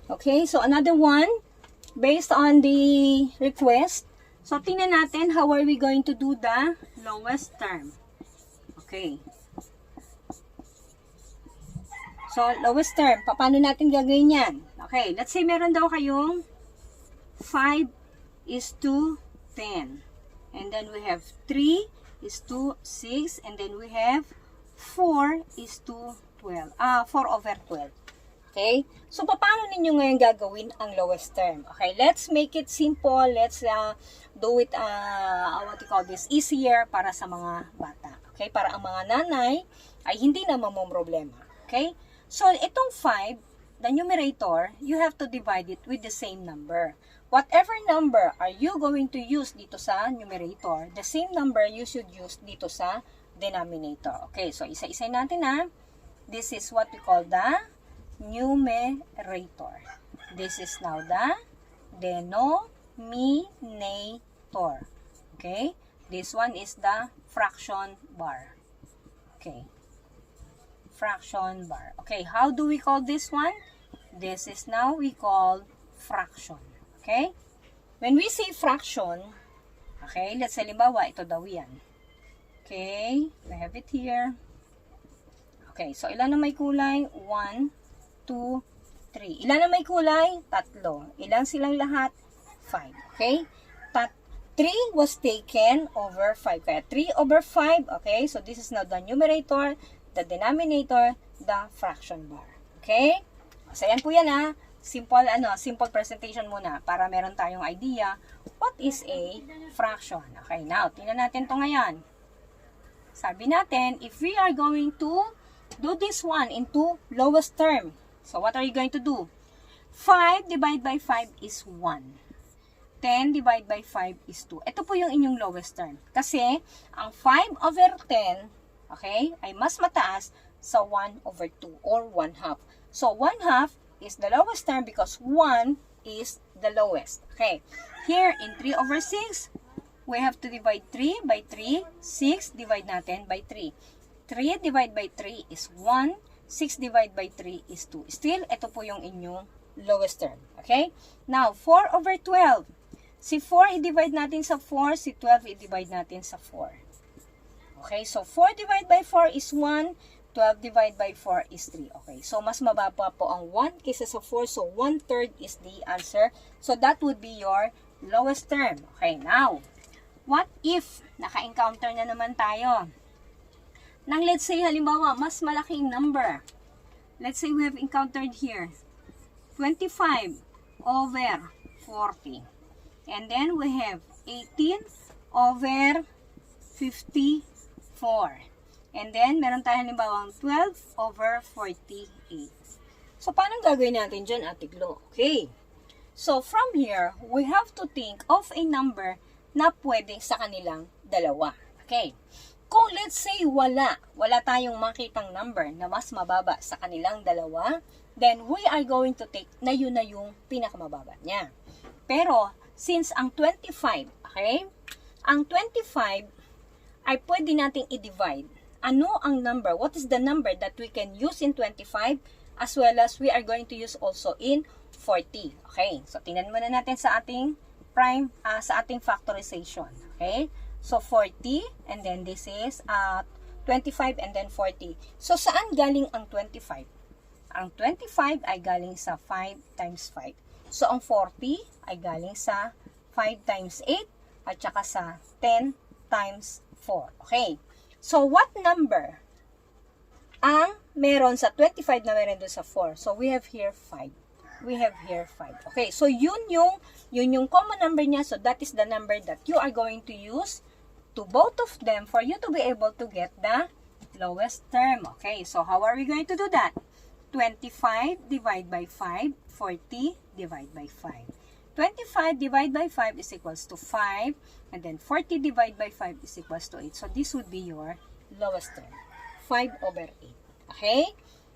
Okay, so another one, based on the request. So, tingnan natin how are we going to do the lowest term. Okay. So, lowest term, paano natin gagawin yan? Okay, let's say meron daw kayong 5 is to 10. And then we have 3 is to 6. And then we have 4 is to 12. 4 over 12. Okay? So, paano ninyo ngayon gagawin ang lowest term? Okay, let's make it simple. Let's do it, what you call this, easier para sa mga bata. Okay? Para ang mga nanay ay hindi na mamomroblema. Okay? So, itong 5, the numerator, you have to divide it with the same number. Whatever number are you going to use dito sa numerator, the same number you should use dito sa denominator. Okay, so isa-isa natin ha. This is what we call the numerator. This is now the denominator. Okay, this one is the fraction bar. Okay. Fraction bar. Okay, how do we call this one? This is now we call fraction. Okay? When we say fraction, okay, let's say halimbawa, ito daw yan. Okay, we have it here. Okay, so ilan na may kulay? 1, 2, 3. Ilan na may kulay? 3. Ilan silang lahat? 5. Okay? 3 was taken over 5. Kaya 3 over 5. Okay, so this is now the numerator, the denominator, the fraction bar. Okay? So, yan po yan ha. Simple presentation muna para meron tayong idea what is a fraction. Okay, now, tingnan natin to ngayon. Sabi natin, if we are going to do this one into lowest term, so what are you going to do? 5 divided by 5 is 1. 10 divided by 5 is 2. Ito po yung inyong lowest term. Kasi, ang 5 over 10, okay, ay mas mataas sa 1 over 2 or 1 half. So, 1 half is the lowest term because 1 is the lowest. Okay, here in 3 over 6, we have to divide 3 by 3. 6 divide natin by 3. 3 divided by 3 is 1. 6 divided by 3 is 2. Still, ito po yung inyong lowest term. Okay, now 4 over 12. Si 4 i-divide natin sa 4. Si 12 i-divide natin sa 4. Okay, so 4 divided by 4 is 1, 12 divided by 4 is 3. Okay, so mas mababa po ang 1 kaysa sa 4, so 1/3 is the answer. So that would be your lowest term. Okay, now, what if naka-encounter na naman tayo nang let's say halimbawa mas malaking number. Let's say we have encountered here 25 over 40. And then we have 18 over 54. And then, meron tayo halimbawang 12 over 48. So, paano gagawin natin dyan, Ate Glo? Okay. So, from here, we have to think of a number na pwede sa kanilang dalawa. Okay. Kung let's say wala tayong makitang number na mas mababa sa kanilang dalawa, then we are going to take na yun na yung pinakamababa niya. Pero, since ang 25, okay, ang 25 ay pwede nating i-divide. Ano ang number? What is the number that we can use in 25 as well as we are going to use also in 40? Okay, so tingnan muna natin sa ating sa ating factorization. Okay, so 40 and then this is 25 and then 40. So saan galing ang 25? Ang 25 ay galing sa 5 times 5. So ang 40 ay galing sa 5 times 8 at saka sa 10 times 4. Okay. So, what number ang meron sa 25 na meron doon sa 4? So, we have here 5. We have here 5. Okay. So, yun yung common number niya. So, that is the number that you are going to use to both of them for you to be able to get the lowest term. Okay. So, how are we going to do that? 25 divided by 5. 40 divided by 5. 25 divided by 5 is equals to 5. And then 40 divided by 5 is equals to 8. So, this would be your lowest term. 5 over 8. Okay?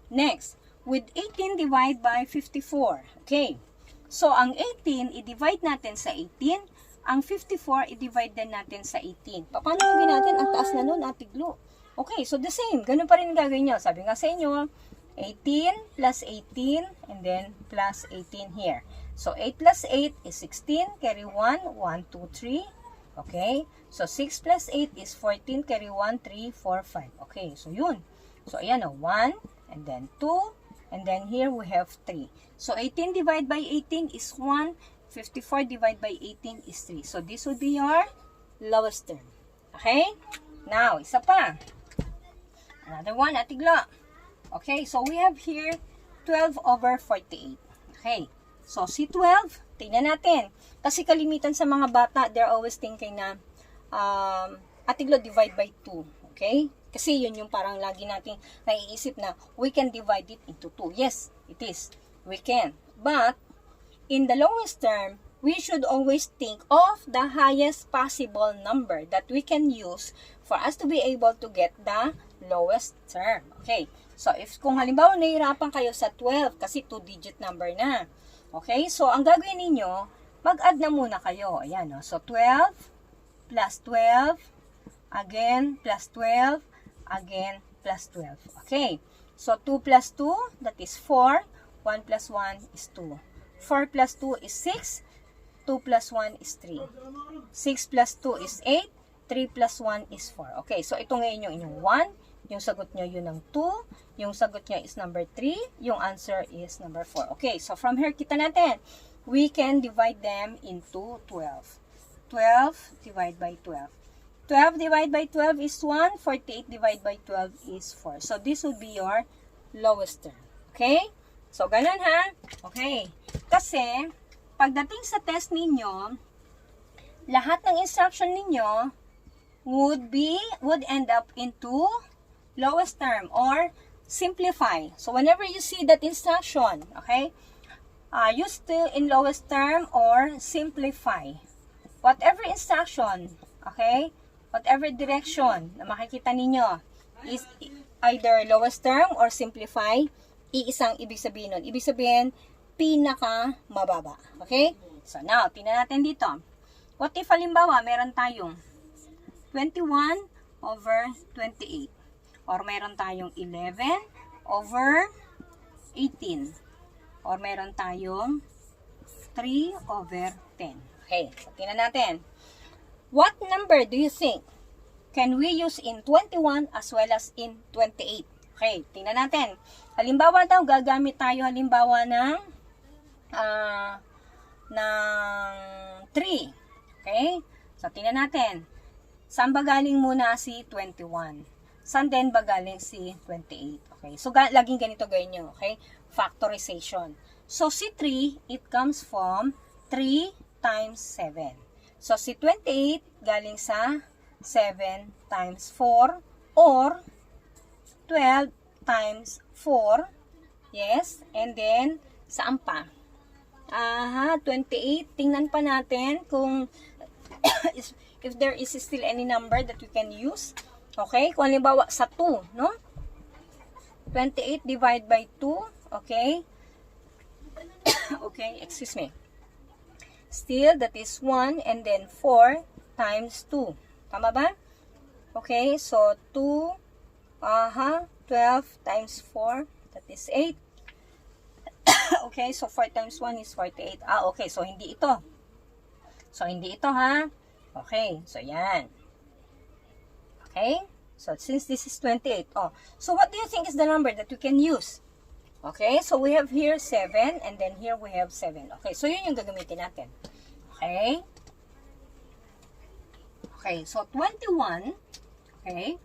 Next, with 18 divided by 54. Okay? So, ang 18, i-divide natin sa 18. Ang 54, i-divide din natin sa 18. Paano gawin natin? Ang taas na nun, Ate Glo. Okay, so the same. Ganun pa rin ang gagawin nyo. Sabi nga sa inyo, 18 plus 18, and then plus 18 here. So 8 plus 8 is 16, carry 1, 1, 2, 3. Okay, so 6 plus 8 is 14, carry 1, 3, 4, 5. Okay, so yun. So ayan o, 1, and then 2, and then here we have 3. So 18 divided by 18 is 1, 54 divided by 18 is 3. So this would be your lowest term. Okay, now, isa pa. Another one, atigla. Okay, so we have here 12 over 48. Okay, so si 12, tingnan natin. Kasi kalimitan sa mga bata, they're always thinking na atiglo divide by 2. Okay? Kasi yun yung parang lagi nating naiisip na we can divide it into 2. Yes, it is. We can. But, in the lowest term, we should always think of the highest possible number that we can use for us to be able to get the lowest term. Okay? So, kung halimbawa nahihirapan kayo sa 12 kasi 2-digit number na. Okay? So, ang gagawin ninyo, mag-add na muna kayo. Ayan, no? So, 12 plus 12, again, plus 12, again, plus 12. Okay? So, 2 plus 2, that is 4. 1 plus 1 is 2. 4 plus 2 is 6. 2 plus 1 is 3. 6 plus 2 is 8. 3 plus 1 is 4. Okay, so ito ngayon yung inyong 1. Yung sagot nyo yun ng 2. Yung sagot nyo is number 3. Yung answer is number 4. Okay, so from here, kita natin. We can divide them into 12. 12 divided by 12. 12 divided by 12 is 1. 48 divided by 12 is 4. So, this would be your lowest term. Okay? So, ganun ha? Okay. Kasi, pagdating sa test ninyo, lahat ng instruction ninyo would end up into lowest term or simplify. So, whenever you see that instruction, okay, use to in lowest term or simplify. Whatever instruction, okay, whatever direction na makikita ninyo is either lowest term or simplify, iisang ibig sabihin nun. Ibig sabihin, pinaka mababa. Okay? So, now, tingnan natin dito. What if, halimbawa, meron tayong 21 over 28. Or meron tayong 11 over 18. Or meron tayong 3 over 10. Okay, so tingnan natin. What number do you think can we use in 21 as well as in 28? Okay, tingnan natin. Halimbawa daw, gagamit tayo halimbawa ng 3. Okay? So, tingnan natin. Saan ba galing muna si 21? Saan din ba galing si 28? Okay? So, laging ganito gawin nyo. Okay? Factorization. So, si 3, it comes from 3 times 7. So, si 28 galing sa 7 times 4 or 12 times 4. Yes. And then, saan pa? 28. Tingnan pa natin kung if there is still any number that we can use. Okay? Kung halimbawa sa 2, no? 28 divided by 2. Okay? Okay, excuse me. Still, that is 1 and then 4 times 2. Tama ba? Okay, so 2, 12 times 4, that is 8. Okay, so 4 times 1 is 48. Okay, so hindi ito. So, hindi ito, ha? Okay, so yan. Okay, so since this is 28. So what do you think is the number that we can use? Okay, so we have here 7 and then here we have 7. Okay, so yun yung gagamitin natin. Okay? Okay, so 21. Okay?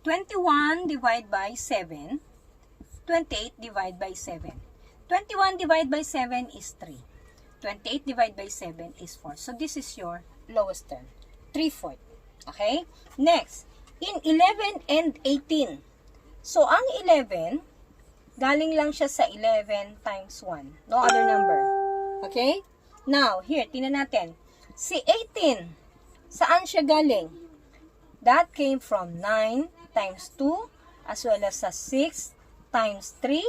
21 divided by 7. 28 divided by 7. 21 divided by 7 is 3. 28 divided by 7 is 4. So this is your lowest term. 3/4. Okay? Next, in 11 and 18. So ang 11, galing lang siya sa 11 times 1. No other number. Okay? Now, here, tingnan natin. Si 18, saan siya galing? That came from 9 times 2 as well as sa 6 times 3.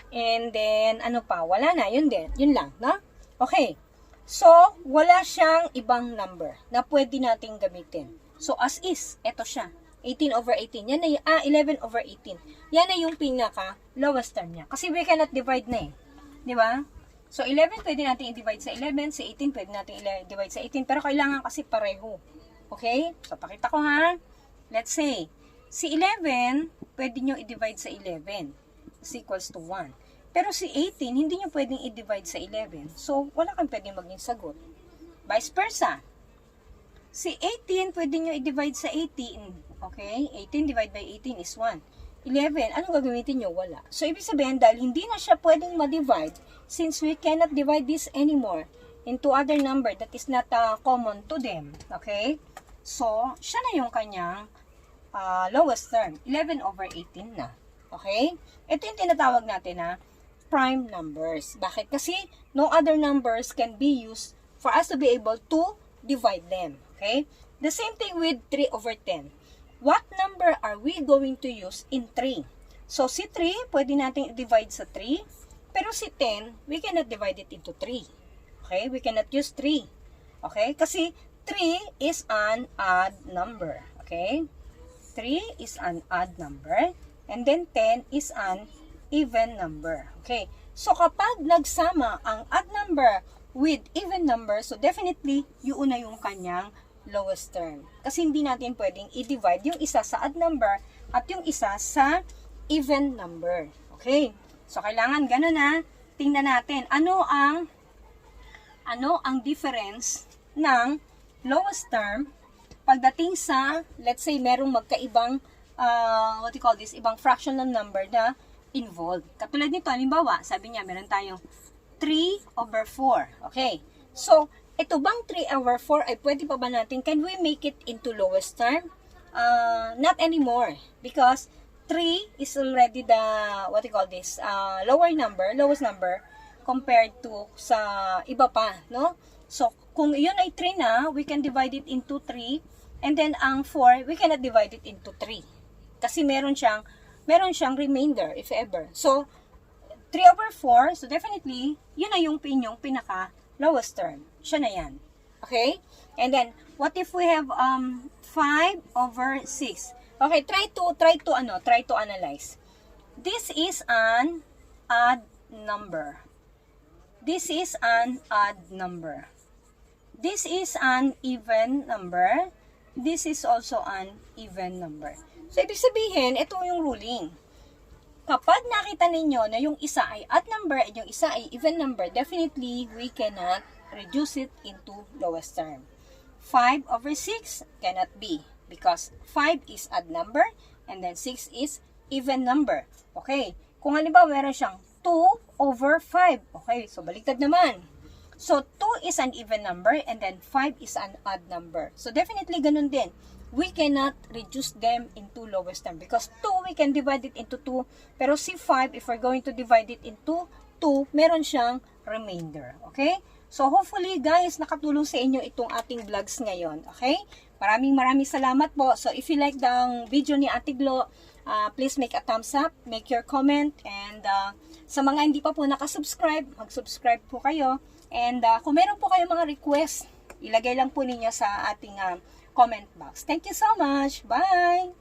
And then, ano pa? Wala na. Yun din. Yun lang. No? Okay. So, wala siyang ibang number na pwede nating gamitin. So, as is, eto siya. 18 over 18. Yan na 11 over 18. Yan na yung pinaka lowest term niya. Kasi we cannot divide na eh. Di ba? So, 11 pwede natin i-divide sa 11. Si 18 pwede natin i-divide sa 18. Pero kailangan kasi pareho. Okay? So, pakita ko ha. Let's say, si 11, pwede nyo i-divide sa 11. Is equals to 1. Pero si 18, hindi nyo pwedeng i-divide sa 11. So, wala kang pwedeng maging sagot. Vice versa. Si 18, pwede nyo i-divide sa 18. Okay? 18 divided by 18 is 1. 11, anong gagamitin nyo? Wala. So, ibig sabihin, dahil hindi na siya pwedeng ma-divide, since we cannot divide this anymore into other number that is not common to them. Okay? So, siya na yung kanyang lowest term. 11 over 18 na. Okay? Ito yung tinatawag natin na prime numbers. Bakit? Kasi no other numbers can be used for us to be able to divide them. Okay? The same thing with 3 over 10. What number are we going to use in 3? So, si 3, pwede natin i-divide sa 3. Pero si 10, we cannot divide it into 3. Okay? We cannot use 3. Okay? Kasi 3 is an odd number. Okay? 3 is an odd number. And then 10 is an even number. Okay? So, kapag nagsama ang odd number with even number, so definitely, yun na yung kanyang lowest term. Kasi hindi natin pwedeng i-divide yung isa sa odd number at yung isa sa even number. Okay? So, kailangan ganun na. Tingnan natin, ano ang difference ng lowest term pagdating sa, let's say, merong magkaibang, what you call this, ibang fractional number na involved. Katulad nito, halimbawa, sabi niya, meron tayong 3 over 4. Okay? So, ito bang 3 over 4 ay pwede pa ba natin? Can we make it into lowest term? Not anymore. Because 3 is already the, what you call this, lowest number compared to sa iba pa, no? So, kung yun ay 3 na, we can divide it into 3. And then, ang 4, we cannot divide it into 3. Kasi meron siyang remainder, if ever. So, 3 over 4, so definitely, yun na yung inyong pinaka lowest term. Siya na yan. Okay? And then, what if we have 5 over 6? Okay, try to analyze. This is an odd number. This is an odd number. This is an even number. This is also an even number. So, ibig sabihin, ito yung ruling. Kapag nakita ninyo na yung isa ay odd number at yung isa ay even number, definitely, we cannot reduce it into lowest term. 5 over 6 cannot be because 5 is odd number and then 6 is even number. Okay. Kung halimbawa meron siyang 2 over 5. Okay. So, baliktad naman. So, 2 is an even number and then 5 is an odd number. So, definitely ganun din. We cannot reduce them into lowest term because 2, we can divide it into 2. Pero si 5, if we're going to divide it into 2, meron siyang remainder. Okay? So, hopefully, guys, nakatulong sa inyo itong ating vlogs ngayon. Okay? Maraming salamat po. So, if you like the video ni Ate Glo, please make a thumbs up, make your comment, and sa mga hindi pa po nakasubscribe, mag-subscribe po kayo. And kung meron po kayong mga request, ilagay lang po ninyo sa ating comment box. Thank you so much. Bye!